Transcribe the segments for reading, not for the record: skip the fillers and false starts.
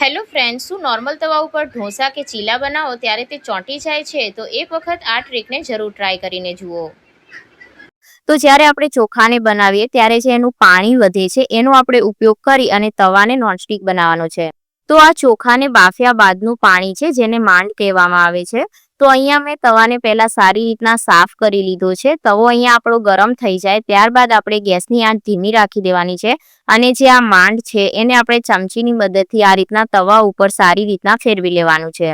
Hello friends, શું normal તવા ઉપર ઢોસા કે ચીલા બનાવો ત્યારે તે ચોંટી જાય છે? તો એક વખત આ ટ્રીકને જરૂર ટ્રાય કરીને જુઓ. તો જ્યારે આપણે ચોખાને બનાવીએ ત્યારે જે એનું પાણી વધે છે એનો આપણે ઉપયોગ કરી અને તવાને નોનસ્ટિક બનાવવાનો છે. તો આ ચોખાને બાફ્યા બાદનું પાણી છે જેને માંડ કહેવામાં આવે છે. તો અહીંયા મેં તવાને પહેલા સારી રીતના સાફ કરી લીધો છે. તવો અહીંયા આપણો ગરમ થઈ જાય ત્યારબાદ આપણે ગેસની આંચ ધીમી રાખી દેવાની છે અને જે આ માંડ છે એને આપણે ચમચીની મદદથી આ રીતના તવા ઉપર સારી રીતના ફેરવી લેવાનું છે.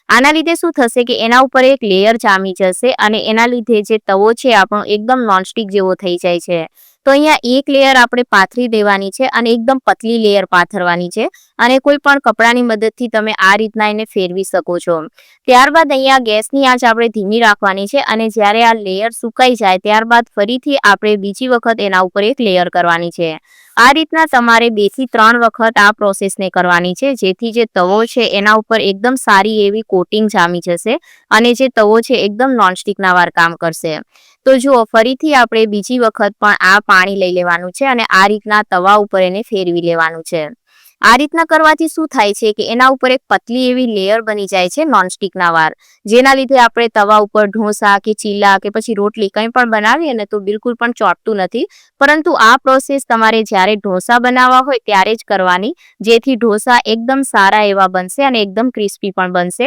આના લીધે શું થશે કે એના ઉપર એક લેયર જામી જશે અને એના લીધે જે તવો છે આપણો એકદમ નોનસ્ટિક જેવો થઈ જાય છે. તો અહીંયા એક લેયર આપણે પાથરી દેવાની છે અને એકદમ પતલી લેયર પાથરવાની છે અને કોઈ પણ કપડાની મદદથી તમે આ રીતના એને ફેરવી શકો છો. ત્યારબાદ અહીંયા ગેસની આંચ આપણે ધીમી રાખવાની છે અને જ્યારે આ લેયર સુકાઈ જાય ત્યારબાદ ફરીથી આપણે બીજી વખત એના ઉપર એક લેયર કરવાની છે. આ રીતના તમારે 2 થી 3 વખત આ પ્રોસેસને કરવાની છે જેથી જે તવો છે એના ઉપર એકદમ સારી એવી કોટિંગ જામી જશે અને જે તવો છે એકદમ નોનસ્ટિકના વાર કામ કરશે. તો જુઓ, ફરીથી આપણે બીજી વખત પણ આ પાણી લઈ લેવાનું છે અને આ રીતના તવા ઉપર એને ફેરવી લેવાનું છે. આ રીતના કરવાથી શું થાય છે કે એના ઉપર એક પતલી એવી લેયર બની જાય છે નોનસ્ટિકના વાર, જેના લીધે આપણે તવા ઉપર ઢોસા કે ચીલા કે પછી રોટલી કંઈ પણ બનાવીએ ને તો બિલકુલ પણ ચોંટતું નથી. પરંતુ આ પ્રોસેસ તમારે જ્યારે ઢોસા બનાવવા હોય ત્યારે જ કરવાની, જેથી ઢોસા એકદમ સારા એવા બનશે અને એકદમ ક્રિસ્પી પણ બનશે.